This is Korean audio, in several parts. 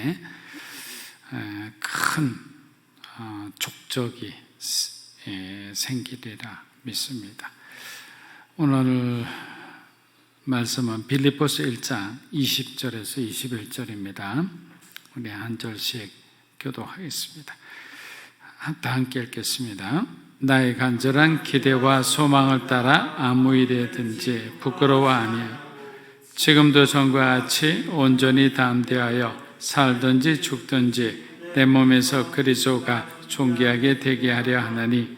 가운데 큰 족적이 생기리라 믿습니다. 오늘 말씀은 빌립보서 1장 20절에서 21절입니다. 우리 한 절씩 교독하겠습니다. 다 함께 읽겠습니다. 나의 간절한 기대와 소망을 따라 아무 일에든지 부끄러워 아니하고 지금도 전과 같이 온전히 담대하여 살든지 죽든지 내 몸에서 그리스도가 존귀하게 되게 하려 하나니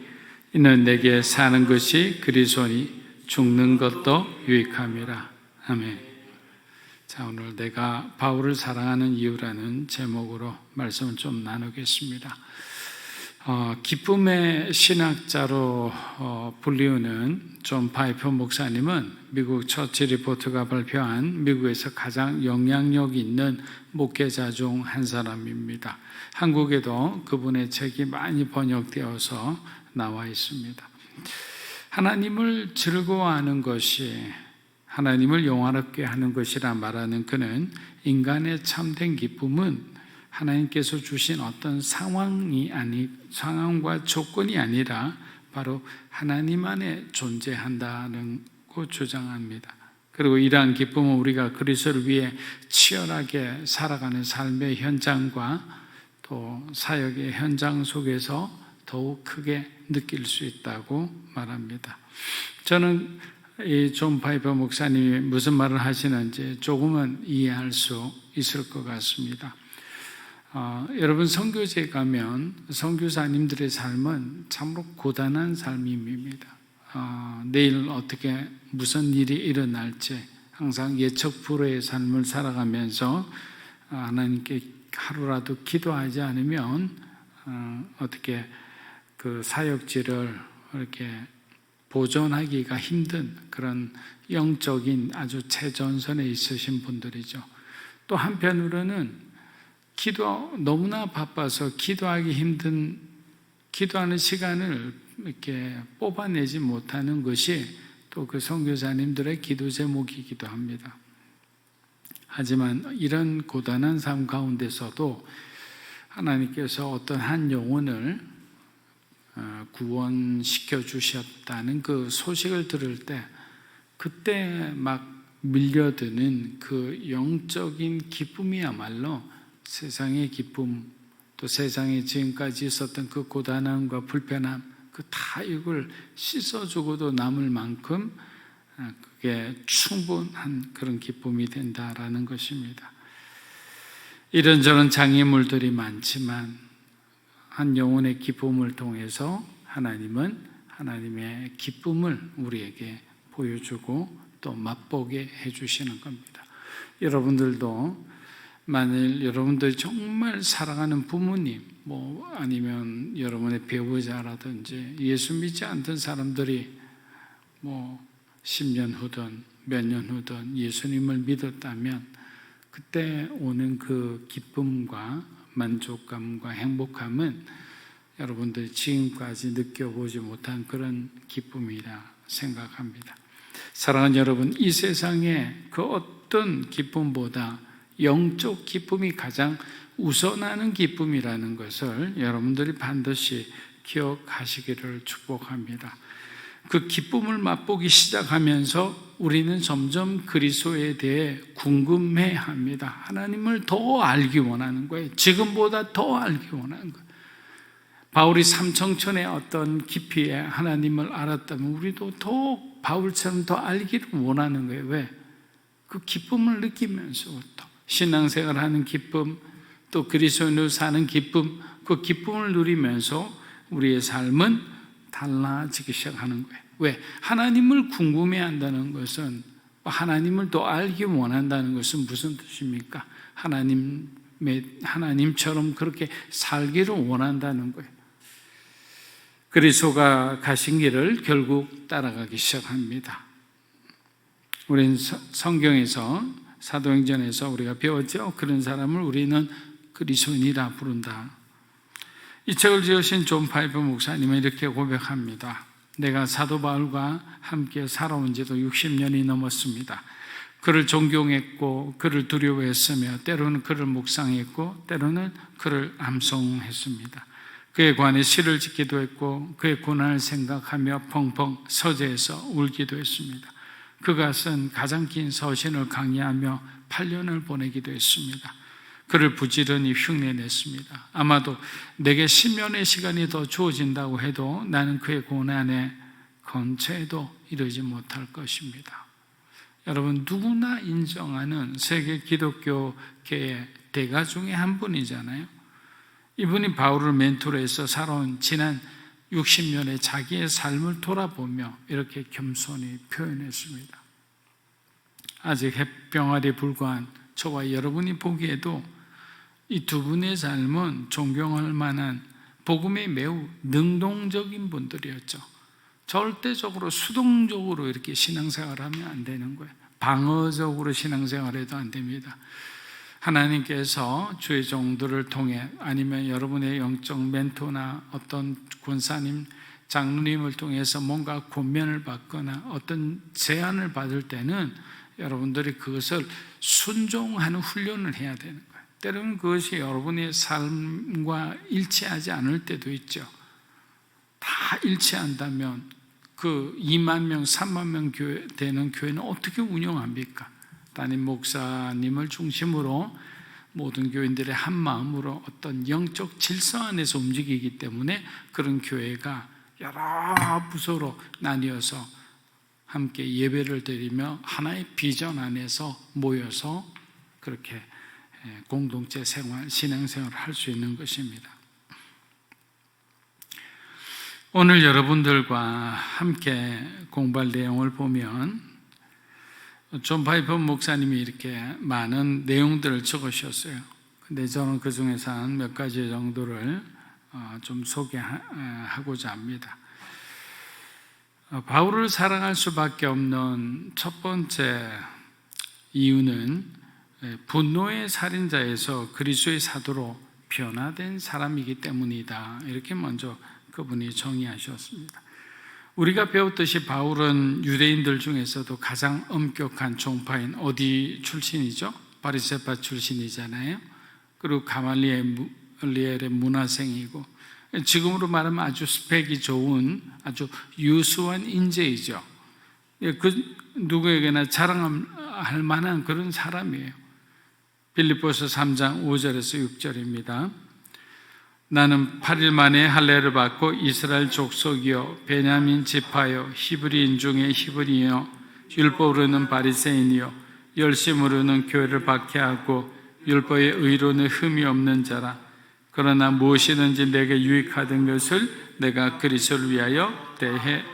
이는 내게 사는 것이 그리스도니 죽는 것도 유익함이라. 아멘. 자, 오늘 내가 바울을 사랑하는 이유라는 제목으로 말씀을 좀 나누겠습니다. 기쁨의 신학자로 불리우는 존 파이퍼 목사님은 미국 처치 리포트가 발표한 미국에서 가장 영향력 있는 목회자 중 한 사람입니다. 한국에도 그분의 책이 많이 번역되어서 나와 있습니다. 하나님을 즐거워하는 것이 하나님을 영화롭게 하는 것이라 말하는 그는 인간의 참된 기쁨은 하나님께서 주신 어떤 상황과 조건이 아니라 바로 하나님 안에 존재한다는 거 주장합니다. 그리고 이러한 기쁨은 우리가 그리스도를 위해 치열하게 살아가는 삶의 현장과 또 사역의 현장 속에서 더욱 크게 느낄 수 있다고 말합니다. 저는 이 존 파이퍼 목사님이 무슨 말을 하시는지 조금은 이해할 수 있을 것 같습니다. 여러분 선교지에 가면 선교사님들의 삶은 참으로 고단한 삶입니다. 내일 어떻게 무슨 일이 일어날지 항상 예측 불허의 삶을 살아가면서 하나님께 하루라도 기도하지 않으면 어떻게 그 사역지를 이렇게 보존하기가 힘든 그런 영적인 아주 최전선에 있으신 분들이죠. 또 한편으로는 너무나 바빠서 기도하기 힘든 기도하는 시간을 이렇게 뽑아내지 못하는 것이 또 그 선교사님들의 기도 제목이기도 합니다. 하지만 이런 고단한 삶 가운데서도 하나님께서 어떤 한 영혼을 구원시켜 주셨다는 그 소식을 들을 때 그때 막 밀려드는 그 영적인 기쁨이야말로 세상의 기쁨, 또 세상에 지금까지 있었던 그 고단함과 불편함, 그 다 이걸 씻어주고도 남을 만큼 그게 충분한 그런 기쁨이 된다라는 것입니다. 이런저런 장애물들이 많지만 한 영혼의 기쁨을 통해서 하나님은 하나님의 기쁨을 우리에게 보여주고 또 맛보게 해주시는 겁니다. 여러분들도 만일 여러분들이 정말 사랑하는 부모님, 아니면 여러분의 배우자라든지 예수 믿지 않던 사람들이 10년 후든 몇 년 후든 예수님을 믿었다면 그때 오는 그 기쁨과 만족감과 행복함은 여러분들이 지금까지 느껴보지 못한 그런 기쁨이라 생각합니다. 사랑하는 여러분, 이 세상에 그 어떤 기쁨보다 영적 기쁨이 가장 우선하는 기쁨이라는 것을 여러분들이 반드시 기억하시기를 축복합니다. 그 기쁨을 맛보기 시작하면서 우리는 점점 그리스도에 대해 궁금해합니다. 하나님을 더 알기 원하는 거예요. 지금보다 더 알기 원하는 거예요. 바울이 삼청천의 어떤 깊이에 하나님을 알았다면 우리도 더 바울처럼 더 알기를 원하는 거예요. 왜? 그 기쁨을 느끼면서부터 신앙생활하는 기쁨, 또 그리스도인으로 사는 기쁨, 그 기쁨을 누리면서 우리의 삶은 달라지기 시작하는 거예요. 왜? 하나님을 궁금해한다는 것은, 하나님을 더 알기 원한다는 것은 무슨 뜻입니까? 하나님처럼 그렇게 살기를 원한다는 거예요. 그리스도가 가신 길을 결국 따라가기 시작합니다. 우리는 성경에서 사도행전에서 우리가 배웠죠. 그런 사람을 우리는 그리스도인이라 부른다. 이 책을 지으신 존 파이퍼 목사님은 이렇게 고백합니다. 내가 사도 바울과 함께 살아온 지도 60년이 넘었습니다. 그를 존경했고 그를 두려워했으며 때로는 그를 묵상했고 때로는 그를 암송했습니다. 그에 관해 시를 짓기도 했고 그의 고난을 생각하며 펑펑 서재에서 울기도 했습니다. 그가 쓴 가장 긴 서신을 강의하며 8년을 보내기도 했습니다. 그를 부지런히 흉내냈습니다. 아마도 내게 10년의 시간이 더 주어진다고 해도 나는 그의 고난에 근처에도 이르지 못할 것입니다. 여러분, 누구나 인정하는 세계 기독교계의 대가 중에 한 분이잖아요. 이분이 바울을 멘토로 해서 살아온 지난 60년의 자기의 삶을 돌아보며 이렇게 겸손히 표현했습니다. 아직 햇병아리에 불과한 저와 여러분이 보기에도 이 두 분의 삶은 존경할 만한 복음에 매우 능동적인 분들이었죠. 절대적으로 수동적으로 이렇게 신앙생활을 하면 안 되는 거예요. 방어적으로 신앙생활해도 안 됩니다. 하나님께서 주의 종들을 통해 아니면 여러분의 영적 멘토나 어떤 권사님, 장로님을 통해서 뭔가 권면을 받거나 어떤 제안을 받을 때는 여러분들이 그것을 순종하는 훈련을 해야 되는 거예요. 때로는 그것이 여러분의 삶과 일치하지 않을 때도 있죠. 다 일치한다면 그 2만 명, 3만 명 되는 교회는 어떻게 운영합니까? 담임 목사님을 중심으로 모든 교인들의 한 마음으로 어떤 영적 질서 안에서 움직이기 때문에 그런 교회가 여러 부서로 나뉘어서 함께 예배를 드리며 하나의 비전 안에서 모여서 그렇게 공동체 생활, 신앙생활을 할 수 있는 것입니다. 오늘 여러분들과 함께 공부할 내용을 보면 존 파이퍼 목사님이 이렇게 많은 내용들을 적으셨어요. 근데 저는 그 중에서 한 몇 가지 정도를 좀 소개하고자 합니다. 바울을 사랑할 수밖에 없는 첫 번째 이유는 분노의 살인자에서 그리스도의 사도로 변화된 사람이기 때문이다. 이렇게 먼저 그분이 정의하셨습니다. 우리가 배웠듯이 바울은 유대인들 중에서도 가장 엄격한 종파인 어디 출신이죠? 바리새파 출신이잖아요. 그리고 가말리엘의 문화생이고 지금으로 말하면 아주 스펙이 좋은 아주 유수한 인재이죠. 그 누구에게나 자랑할 만한 그런 사람이에요. 빌립보서 3장 5절에서 6절입니다. 나는 8일 만에 할례를 받고 이스라엘 족속이요 베냐민 지파요 히브리인 중에 히브리요 율법으로는 바리새인이요 열심으로는 교회를 박해하고 율법의 의로는 흠이 없는 자라. 그러나 무엇이든지 내게 유익하던 것을 내가 그리스도를 위하여 대해.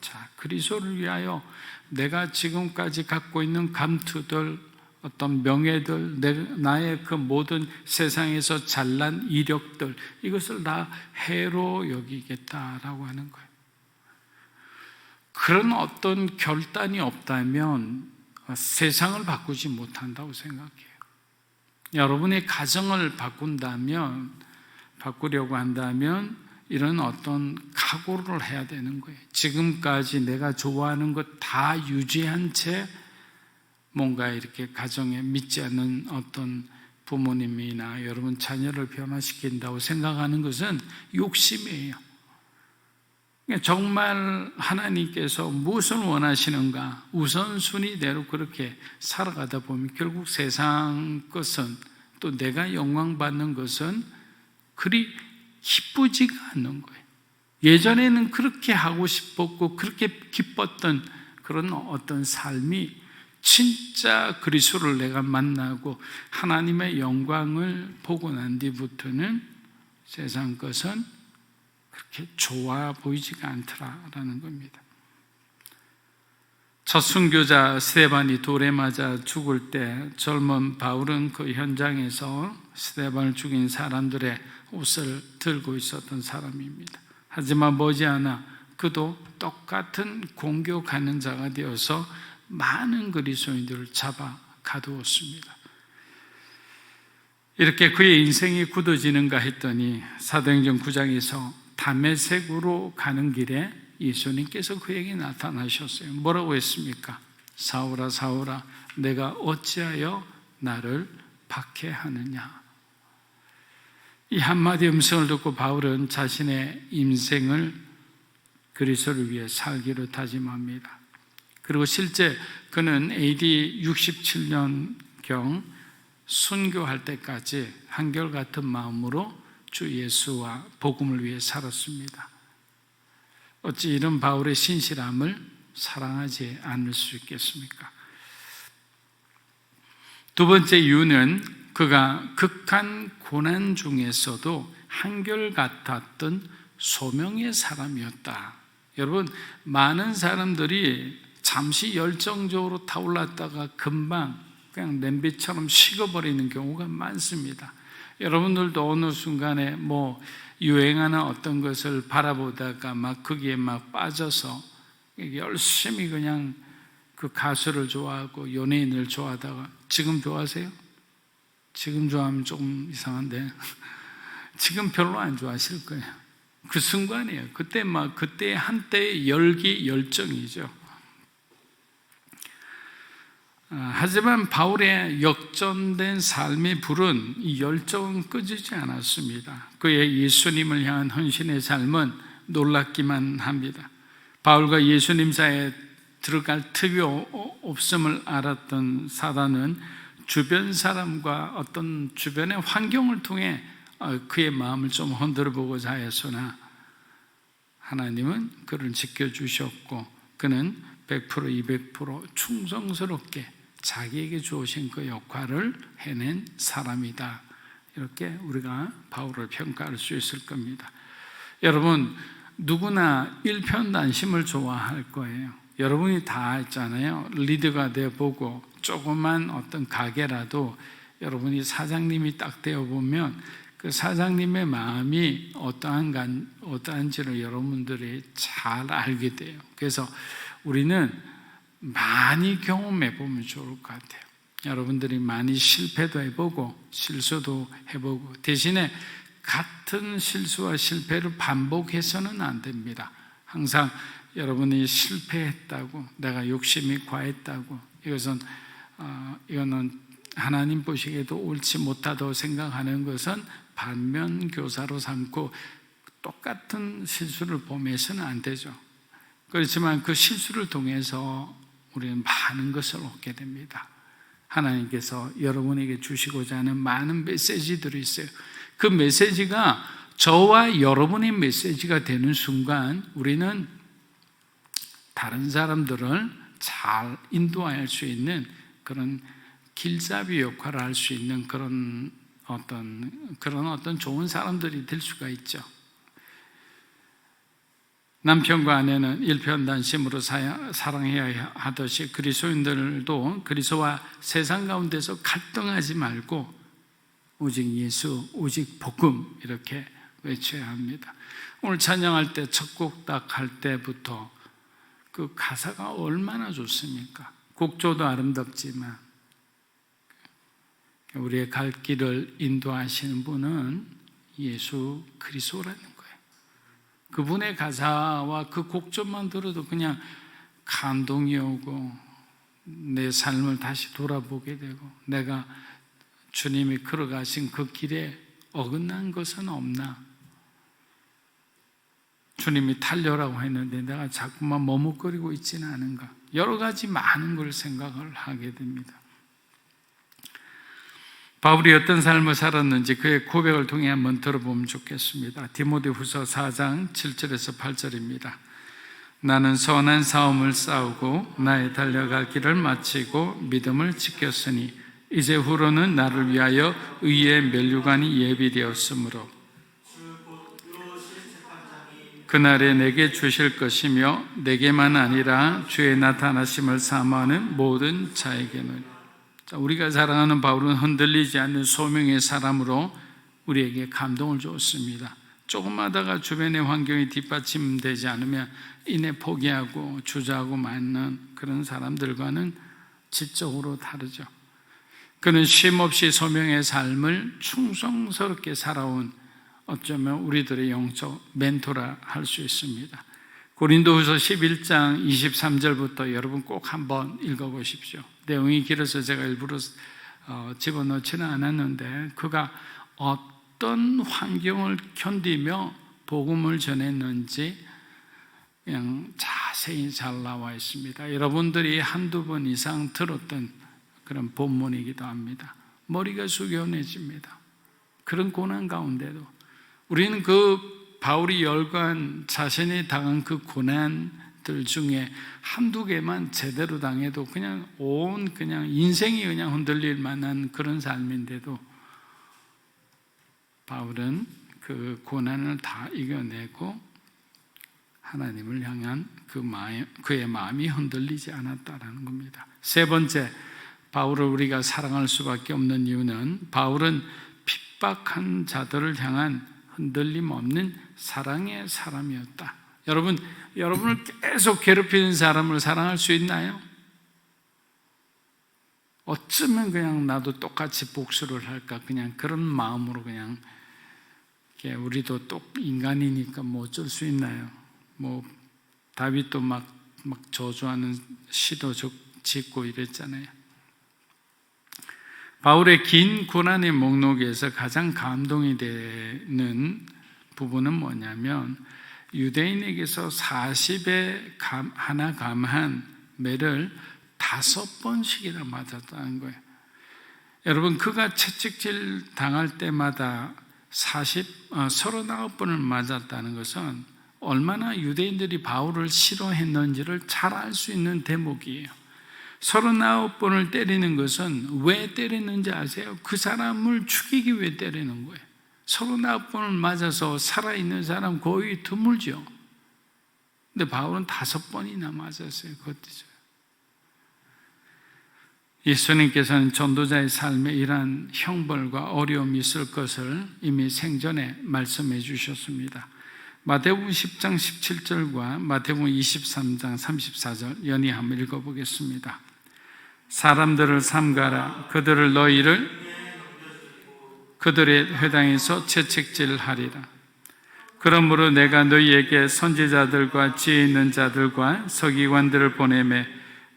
자, 그리스도를 위하여 내가 지금까지 갖고 있는 감투들, 어떤 명예들, 나의 그 모든 세상에서 잘난 이력들, 이것을 다 해로 여기겠다라고 하는 거예요. 그런 어떤 결단이 없다면 세상을 바꾸지 못한다고 생각해요. 여러분의 가정을 바꾸려고 한다면 이런 어떤 각오를 해야 되는 거예요. 지금까지 내가 좋아하는 것 다 유지한 채 뭔가 이렇게 가정에 믿지 않는 어떤 부모님이나 여러분 자녀를 변화시킨다고 생각하는 것은 욕심이에요. 정말 하나님께서 무엇을 원하시는가 우선순위대로 그렇게 살아가다 보면 결국 세상 것은 또 내가 영광받는 것은 그리 기쁘지가 않는 거예요. 예전에는 그렇게 하고 싶었고 그렇게 기뻤던 그런 어떤 삶이 진짜 그리스도를 내가 만나고 하나님의 영광을 보고 난 뒤부터는 세상 것은 그렇게 좋아 보이지가 않더라라는 겁니다. 첫 순교자 스데반이 돌에 맞아 죽을 때 젊은 바울은 그 현장에서 스데반을 죽인 사람들의 옷을 들고 있었던 사람입니다. 하지만 머지않아 그도 똑같은 공격하는 자가 되어서 많은 그리스도인들을 잡아 가두었습니다. 이렇게 그의 인생이 굳어지는가 했더니 사도행전 9장에서 다메섹으로 가는 길에 예수님께서 그에게 나타나셨어요. 뭐라고 했습니까? 사울아 사울아 내가 어찌하여 나를 박해하느냐. 이 한마디 음성을 듣고 바울은 자신의 인생을 그리스도를 위해 살기로 다짐합니다. 그리고 실제 그는 AD 67년경 순교할 때까지 한결같은 마음으로 주 예수와 복음을 위해 살았습니다. 어찌 이런 바울의 신실함을 사랑하지 않을 수 있겠습니까? 두 번째 이유는 그가 극한 고난 중에서도 한결같았던 소명의 사람이었다. 여러분, 많은 사람들이 잠시 열정적으로 타올랐다가 금방 그냥 냄비처럼 식어버리는 경우가 많습니다. 여러분들도 어느 순간에 유행하는 어떤 것을 바라보다가 막 거기에 막 빠져서 열심히 그냥 그 가수를 좋아하고 연예인을 좋아하다가 지금 좋아하세요? 지금 좋아하면 조금 이상한데 지금 별로 안 좋아하실 거예요. 그 순간이에요. 그때 한때의 열정이죠. 하지만 바울의 역전된 삶의 불은 이 열정은 꺼지지 않았습니다. 그의 예수님을 향한 헌신의 삶은 놀랍기만 합니다. 바울과 예수님 사이에 들어갈 틈이 없음을 알았던 사단은 주변 사람과 어떤 주변의 환경을 통해 그의 마음을 좀 흔들어 보고자 하였으나 하나님은 그를 지켜주셨고 그는 100% 200% 충성스럽게 자기에게 주어진 그 역할을 해낸 사람이다. 이렇게 우리가 바울을 평가할 수 있을 겁니다. 여러분, 누구나 일편단심을 좋아할 거예요. 여러분이 다 했잖아요. 리더가 되어보고 조그만 어떤 가게라도 여러분이 사장님이 딱 되어보면 그 사장님의 마음이 어떠한지를 여러분들이 잘 알게 돼요. 그래서 우리는 많이 경험해 보면 좋을 것 같아요. 여러분들이 많이 실패도 해보고 실수도 해보고 대신에 같은 실수와 실패를 반복해서는 안 됩니다. 항상 여러분이 실패했다고 내가 욕심이 과했다고 이거는 하나님 보시기에도 옳지 못하다고 생각하는 것은 반면교사로 삼고 똑같은 실수를 범해서는 안 되죠. 그렇지만 그 실수를 통해서 우리는 많은 것을 얻게 됩니다. 하나님께서 여러분에게 주시고자 하는 많은 메시지들이 있어요. 그 메시지가 저와 여러분의 메시지가 되는 순간 우리는 다른 사람들을 잘 인도할 수 있는 그런 길잡이 역할을 할 수 있는 그런 어떤 좋은 사람들이 될 수가 있죠. 남편과 아내는 일편단심으로 사랑해야 하듯이 그리스도인들도 그리스도와 세상 가운데서 갈등하지 말고 오직 예수, 오직 복음 이렇게 외쳐야 합니다. 오늘 찬양할 때 첫 곡 딱 할 때부터 그 가사가 얼마나 좋습니까? 곡조도 아름답지만 우리의 갈 길을 인도하시는 분은 예수 그리스도라는 거예요. 그분의 가사와 그 곡조만 들어도 그냥 감동이 오고 내 삶을 다시 돌아보게 되고 내가 주님이 걸어가신 그 길에 어긋난 것은 없나? 주님이 달려라고 했는데 내가 자꾸만 머뭇거리고 있지는 않은가? 여러 가지 많은 걸 생각을 하게 됩니다. 바울이 어떤 삶을 살았는지 그의 고백을 통해 한번 들어보면 좋겠습니다. 디모데후서 4장 7절에서 8절입니다. 나는 선한 싸움을 싸우고 나의 달려갈 길을 마치고 믿음을 지켰으니 이제 후로는 나를 위하여 의의 면류관이 예비되었으므로 그날에 내게 주실 것이며 내게만 아니라 주의 나타나심을 사모하는 모든 자에게는. 우리가 사랑하는 바울은 흔들리지 않는 소명의 사람으로 우리에게 감동을 줬습니다. 조금 하다가 주변의 환경이 뒷받침되지 않으면 이내 포기하고 주저하고 마는 그런 사람들과는 지적으로 다르죠. 그는 쉼없이 소명의 삶을 충성스럽게 살아온 어쩌면 우리들의 영적 멘토라 할 수 있습니다. 고린도후서 11장 23절부터 여러분 꼭 한번 읽어보십시오. 내용이 길어서 제가 일부러 집어넣지는 않았는데 그가 어떤 환경을 견디며 복음을 전했는지 그냥 자세히 잘 나와 있습니다. 여러분들이 한두 번 이상 들었던 그런 본문이기도 합니다. 머리가 숙연해집니다. 그런 고난 가운데도 우리는 그 바울이 열거한 자신이 당한 그 고난들 중에 한두 개만 제대로 당해도 그냥 인생이 그냥 흔들릴 만한 그런 삶인데도 바울은 그 고난을 다 이겨내고 하나님을 향한 그의 마음이 흔들리지 않았다라는 겁니다. 세 번째, 바울을 우리가 사랑할 수밖에 없는 이유는 바울은 핍박한 자들을 향한 흔들림 없는 사랑의 사람이었다. 여러분을 계속 괴롭히는 사람을 사랑할 수 있나요? 어쩌면 그냥 나도 똑같이 복수를 할까 그냥 그런 마음으로 그냥 우리도 또 인간이니까 뭐 어쩔 수 있나요? 뭐 다윗도 막 저주하는 시도 짓고 이랬잖아요. 바울의 긴 고난의 목록에서 가장 감동이 되는 부분은 뭐냐면 유대인에게서 40에 하나 감한 매를 5번씩이나 맞았다는 거예요. 여러분, 그가 채찍질 당할 때마다 39번을 맞았다는 것은 얼마나 유대인들이 바울을 싫어했는지를 잘 알 수 있는 대목이에요. 39번을 때리는 것은 왜 때리는지 아세요? 그 사람을 죽이기 위해 때리는 거예요. 39번을 맞아서 살아있는 사람 거의 드물죠. 근데 바울은 5번이나 맞았어요. 그것도. 예수님께서는 전도자의 삶에 이러한 형벌과 어려움이 있을 것을 이미 생전에 말씀해 주셨습니다. 마태복음 10장 17절과 마태복음 23장 34절 연이 한번 읽어보겠습니다. 사람들을 삼가라. 그들을 너희를 그들의 회당에서 채찍질하리라. 그러므로 내가 너희에게 선지자들과 지혜 있는 자들과 서기관들을 보내매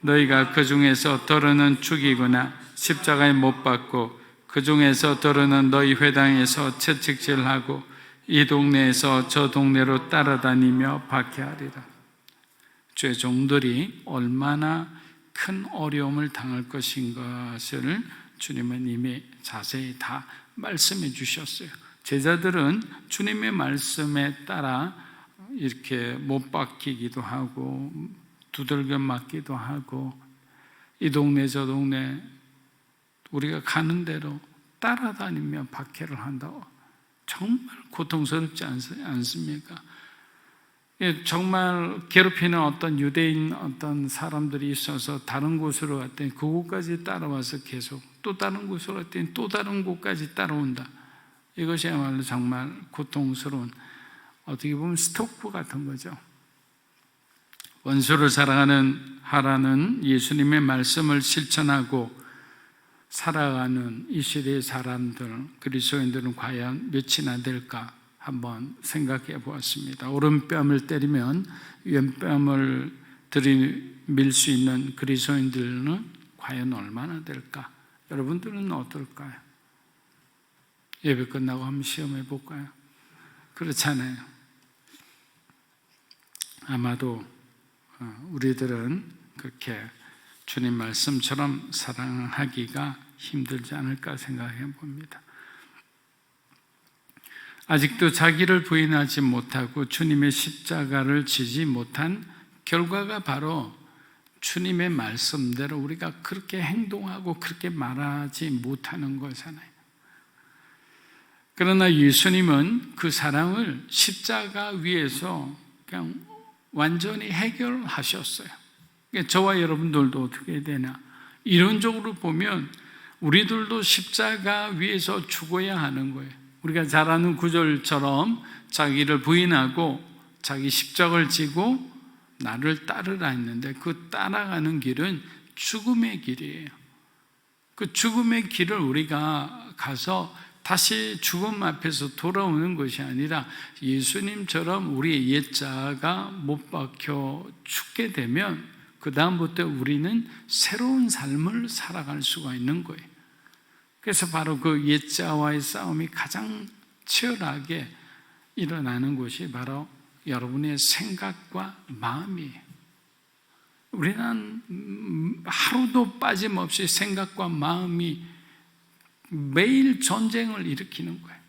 너희가 그 중에서 더러는 죽이거나 십자가에 못 박고 그 중에서 더러는 너희 회당에서 채찍질하고 이 동네에서 저 동네로 따라다니며 박해하리라. 죄종들이 얼마나 큰 어려움을 당할 것인 것을 주님은 이미 자세히 다 말씀해 주셨어요. 제자들은 주님의 말씀에 따라 이렇게 못 박히기도 하고 두들겨 맞기도 하고 이 동네 저 동네 우리가 가는 대로 따라다니며 박해를 한다고. 정말 고통스럽지 않습니까? 정말 괴롭히는 어떤 유대인 어떤 사람들이 있어서 다른 곳으로 갔더니 그곳까지 따라와서 계속 또 다른 곳으로 갔더니 또 다른 곳까지 따라온다. 이것이야말로 정말 고통스러운, 어떻게 보면 스토커 같은 거죠. 원수를 사랑하는 예수님의 말씀을 실천하고 살아가는 이 시대의 사람들, 그리스도인들은 과연 몇이나 될까 한번 생각해 보았습니다. 오른뺨을 때리면 왼뺨을 들이밀 수 있는 그리스도인들은 과연 얼마나 될까? 여러분들은 어떨까요? 예배 끝나고 한번 시험해 볼까요? 그렇잖아요. 아마도 우리들은 그렇게 주님 말씀처럼 사랑하기가 힘들지 않을까 생각해 봅니다. 아직도 자기를 부인하지 못하고 주님의 십자가를 지지 못한 결과가 바로 주님의 말씀대로 우리가 그렇게 행동하고 그렇게 말하지 못하는 거잖아요. 그러나 예수님은 그 사랑을 십자가 위에서 그냥 완전히 해결하셨어요. 저와 여러분들도 어떻게 되나? 이론적으로 보면 우리들도 십자가 위에서 죽어야 하는 거예요. 우리가 잘 아는 구절처럼 자기를 부인하고 자기 십자가를 지고 나를 따르라 했는데 그 따라가는 길은 죽음의 길이에요. 그 죽음의 길을 우리가 가서 다시 죽음 앞에서 돌아오는 것이 아니라 예수님처럼 우리의 옛자가 못 박혀 죽게 되면 그 다음부터 우리는 새로운 삶을 살아갈 수가 있는 거예요. 그래서 바로 그 옛자와의 싸움이 가장 치열하게 일어나는 것이 바로 여러분의 생각과 마음이에요. 우리는 하루도 빠짐없이 생각과 마음이 매일 전쟁을 일으키는 거예요.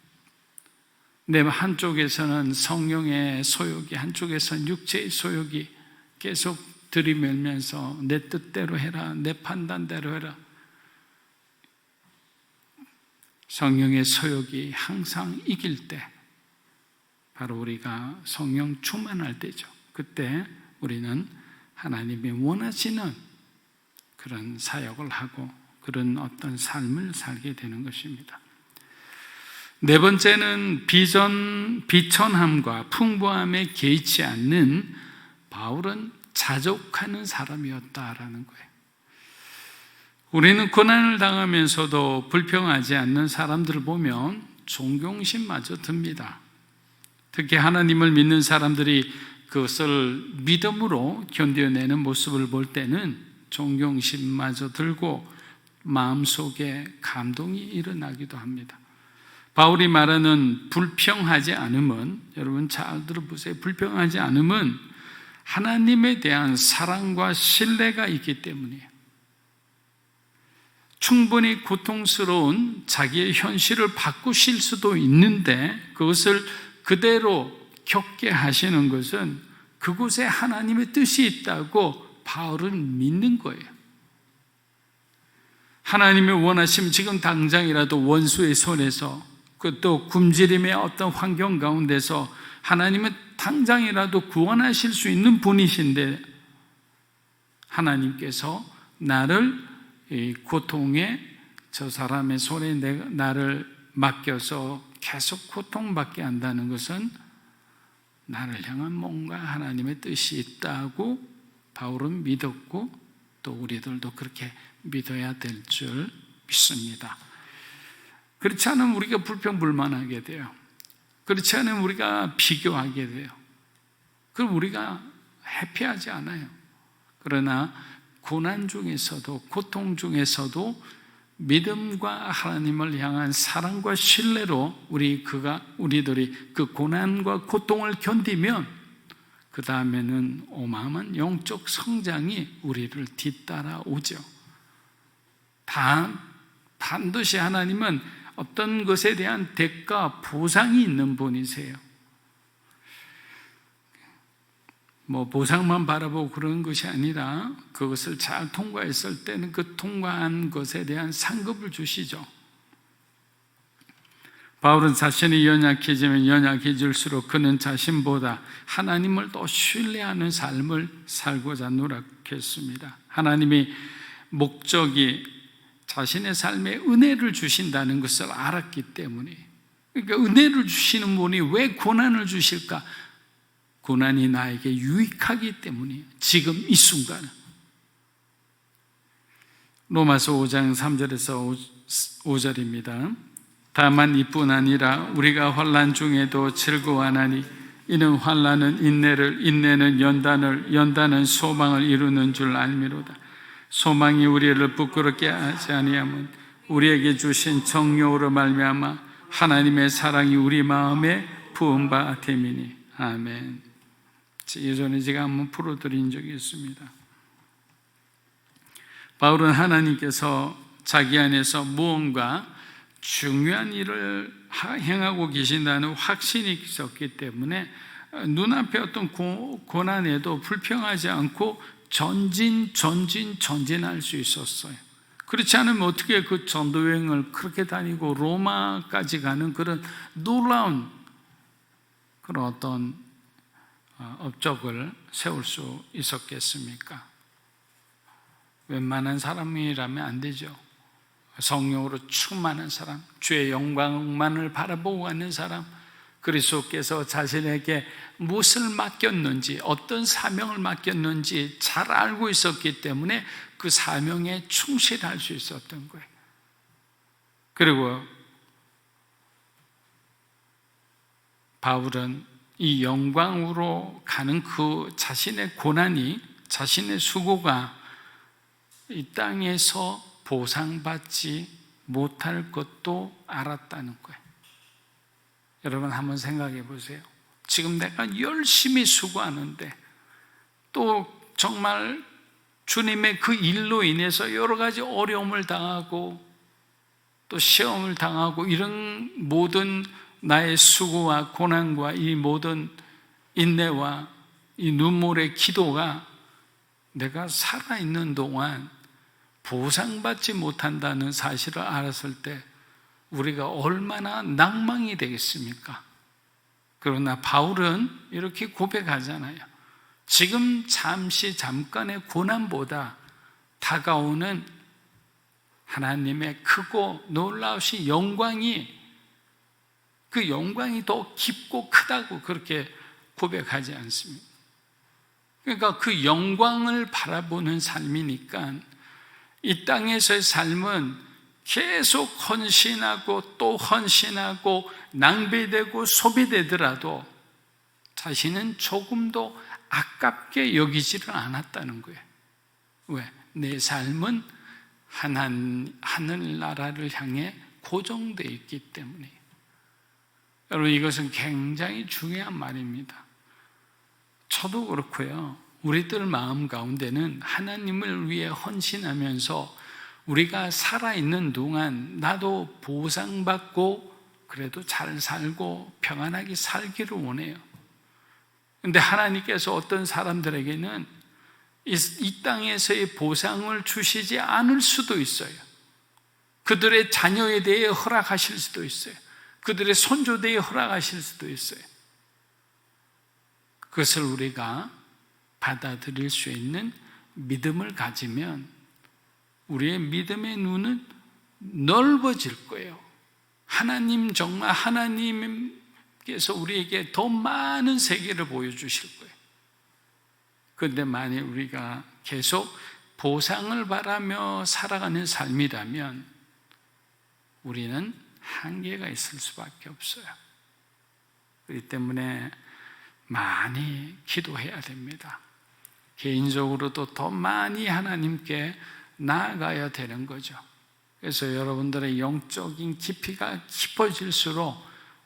내 한쪽에서는 성령의 소욕이, 한쪽에서는 육체의 소욕이 계속 들이밀면서 내 뜻대로 해라, 내 판단대로 해라. 성령의 소욕이 항상 이길 때 바로 우리가 성령 충만할 때죠. 그때 우리는 하나님이 원하시는 그런 사역을 하고 그런 어떤 삶을 살게 되는 것입니다. 네 번째는 비천함과 풍부함에 개의치 않는 바울은 자족하는 사람이었다라는 거예요. 우리는 고난을 당하면서도 불평하지 않는 사람들을 보면 존경심마저 듭니다. 특히 하나님을 믿는 사람들이 그것을 믿음으로 견뎌내는 모습을 볼 때는 존경심마저 들고 마음속에 감동이 일어나기도 합니다. 바울이 말하는 불평하지 않음은, 여러분 잘 들어보세요. 불평하지 않음은 하나님에 대한 사랑과 신뢰가 있기 때문이에요. 충분히 고통스러운 자기의 현실을 바꾸실 수도 있는데 그것을 그대로 겪게 하시는 것은 그곳에 하나님의 뜻이 있다고 바울은 믿는 거예요. 하나님의 원하시면 지금 당장이라도 원수의 손에서 또 굶주림의 어떤 환경 가운데서 하나님은 당장이라도 구원하실 수 있는 분이신데 하나님께서 나를 이 고통에 저 사람의 손에 나를 맡겨서 계속 고통받게 한다는 것은 나를 향한 뭔가 하나님의 뜻이 있다고 바울은 믿었고 또 우리들도 그렇게 믿어야 될 줄 믿습니다. 그렇지 않으면 우리가 불평불만하게 돼요. 그렇지 않으면 우리가 비교하게 돼요. 그럼 우리가 해피하지 않아요. 그러나 고난 중에서도 고통 중에서도 믿음과 하나님을 향한 사랑과 신뢰로 우리들이 그 고난과 고통을 견디면 그 다음에는 어마어마한 영적 성장이 우리를 뒤따라오죠. 반드시 하나님은 어떤 것에 대한 대가, 보상이 있는 분이세요. 보상만 바라보고 그런 것이 아니라 그것을 잘 통과했을 때는 그 통과한 것에 대한 상급을 주시죠. 바울은 자신이 연약해지면 연약해질수록 그는 자신보다 하나님을 더 신뢰하는 삶을 살고자 노력했습니다. 하나님이 목적이 자신의 삶에 은혜를 주신다는 것을 알았기 때문에, 그러니까 은혜를 주시는 분이 왜 고난을 주실까? 고난이 나에게 유익하기 때문이에요. 지금 이 순간. 로마서 5장 3절에서 5절입니다. 다만 이뿐 아니라 우리가 환난 중에도 즐거워하나니 이는 환난은 인내를, 인내는 연단을, 연단은 소망을 이루는 줄 알미로다. 소망이 우리를 부끄럽게 하지 아니하면 우리에게 주신 정욕으로 말미암아 하나님의 사랑이 우리 마음에 부은 바 됨이니. 아멘. 예전에 제가 한번 풀어드린 적이 있습니다. 바울은 하나님께서 자기 안에서 무언가 중요한 일을 행하고 계신다는 확신이 있었기 때문에 눈앞에 어떤 고난에도 불평하지 않고 전진할 수 있었어요. 그렇지 않으면 어떻게 그 전도 여행을 그렇게 다니고 로마까지 가는 그런 놀라운 그런 어떤 업적을 세울 수 있었겠습니까? 웬만한 사람이라면 안 되죠. 성령으로 충만한 사람, 주의 영광만을 바라보고 가는 사람, 그리스도께서 자신에게 무엇을 맡겼는지, 어떤 사명을 맡겼는지 잘 알고 있었기 때문에 그 사명에 충실할 수 있었던 거예요. 그리고 바울은 이 영광으로 가는 그 자신의 고난이, 자신의 수고가 이 땅에서 보상받지 못할 것도 알았다는 거예요. 여러분 한번 생각해 보세요. 지금 내가 열심히 수고하는데 또 정말 주님의 그 일로 인해서 여러 가지 어려움을 당하고 또 시험을 당하고 이런 모든 나의 수고와 고난과 이 모든 인내와 이 눈물의 기도가 내가 살아있는 동안 보상받지 못한다는 사실을 알았을 때 우리가 얼마나 낭망이 되겠습니까? 그러나 바울은 이렇게 고백하잖아요. 지금 잠깐의 고난보다 다가오는 하나님의 크고 놀라우신 영광이, 그 영광이 더 깊고 크다고 그렇게 고백하지 않습니까? 그러니까 그 영광을 바라보는 삶이니까 이 땅에서의 삶은 계속 헌신하고 또 헌신하고 낭비되고 소비되더라도 자신은 조금도 아깝게 여기지를 않았다는 거예요. 왜? 내 삶은 하늘나라를 향해 고정되어 있기 때문에. 여러분 이것은 굉장히 중요한 말입니다. 저도 그렇고요. 우리들 마음 가운데는 하나님을 위해 헌신하면서 우리가 살아있는 동안 나도 보상받고 그래도 잘 살고 평안하게 살기를 원해요. 그런데 하나님께서 어떤 사람들에게는 이 땅에서의 보상을 주시지 않을 수도 있어요. 그들의 자녀에 대해 허락하실 수도 있어요. 그들의 손주에 대해 허락하실 수도 있어요. 그것을 우리가 받아들일 수 있는 믿음을 가지면 우리의 믿음의 눈은 넓어질 거예요. 하나님, 정말 하나님께서 우리에게 더 많은 세계를 보여주실 거예요. 그런데 만약 우리가 계속 보상을 바라며 살아가는 삶이라면 우리는 한계가 있을 수밖에 없어요. 그렇기 때문에 많이 기도해야 됩니다. 개인적으로도 더 많이 하나님께 나아가야 되는 거죠. 그래서 여러분들의 영적인 깊이가 깊어질수록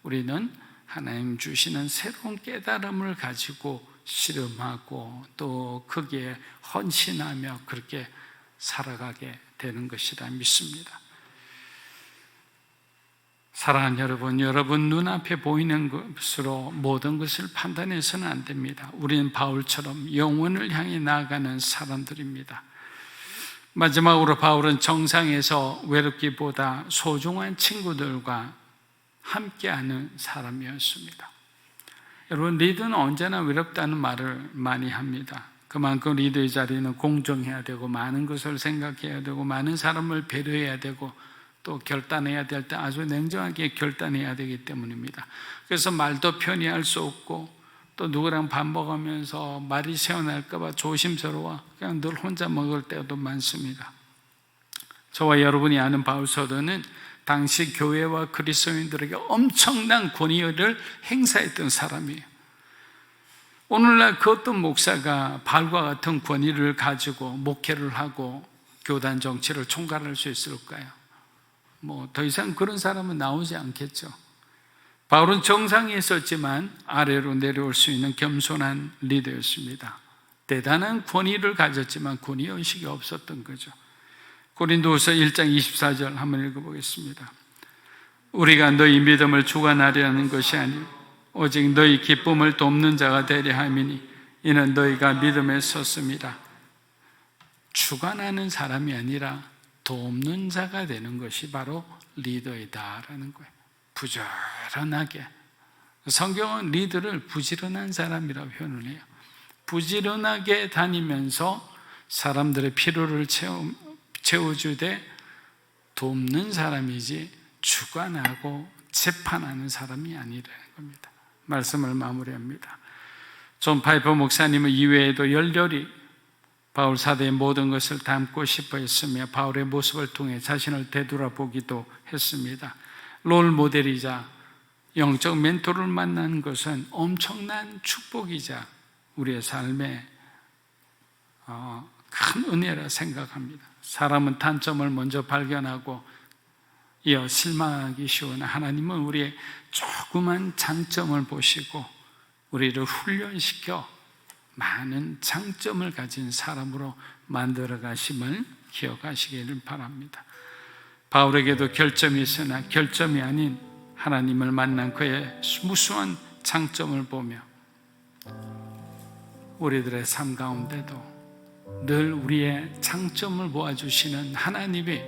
우리는 하나님 주시는 새로운 깨달음을 가지고 씨름하고 또 거기에 헌신하며 그렇게 살아가게 되는 것이라 믿습니다. 사랑하는 여러분, 여러분 눈앞에 보이는 것으로 모든 것을 판단해서는 안 됩니다. 우리는 바울처럼 영원을 향해 나아가는 사람들입니다. 마지막으로 바울은 정상에서 외롭기보다 소중한 친구들과 함께하는 사람이었습니다. 여러분, 리더는 언제나 외롭다는 말을 많이 합니다. 그만큼 리더의 자리는 공정해야 되고 많은 것을 생각해야 되고 많은 사람을 배려해야 되고 또 결단해야 될 때 아주 냉정하게 결단해야 되기 때문입니다. 그래서 말도 편히 할 수 없고 또 누구랑 밥 먹으면서 말이 새어날까 봐 조심스러워 그냥 늘 혼자 먹을 때도 많습니다. 저와 여러분이 아는 바울 사도는 당시 교회와 그리스도인들에게 엄청난 권위를 행사했던 사람이에요. 오늘날 그 어떤 목사가 바울과 같은 권위를 가지고 목회를 하고 교단 정치를 총괄할 수 있을까요? 더 이상 그런 사람은 나오지 않겠죠. 바울은 정상에 있었지만 아래로 내려올 수 있는 겸손한 리더였습니다. 대단한 권위를 가졌지만 권위의식이 없었던 거죠. 고린도후서 1장 24절 한번 읽어보겠습니다. 우리가 너희 믿음을 주관하려 하는 것이 아니요 오직 너희 기쁨을 돕는 자가 되려 함이니 이는 너희가 믿음에 섰습니다. 주관하는 사람이 아니라 돕는 자가 되는 것이 바로 리더이다라는 거예요. 부지런하게. 성경은 리더를 부지런한 사람이라고 표현을 해요. 부지런하게 다니면서 사람들의 필요를 채워주되 돕는 사람이지 주관하고 재판하는 사람이 아니라는 겁니다. 말씀을 마무리합니다. 존 파이퍼 목사님은 이외에도 열렬히 바울 사도의 모든 것을 담고 싶어 했으며 바울의 모습을 통해 자신을 되돌아보기도 했습니다. 롤 모델이자 영적 멘토를 만나는 것은 엄청난 축복이자 우리의 삶에 큰 은혜라 생각합니다. 사람은 단점을 먼저 발견하고 이어 실망하기 쉬운 하나님은 우리의 조그만 장점을 보시고 우리를 훈련시켜 많은 장점을 가진 사람으로 만들어 가심을 기억하시기를 바랍니다. 바울에게도 결점이 있으나 결점이 아닌 하나님을 만난 그의 무수한 장점을 보며 우리들의 삶 가운데도 늘 우리의 장점을 보아주시는 하나님이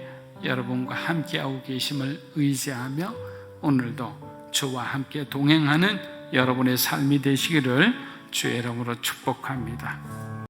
여러분과 함께하고 계심을 의지하며 오늘도 주와 함께 동행하는 여러분의 삶이 되시기를 주의 이름으로 축복합니다.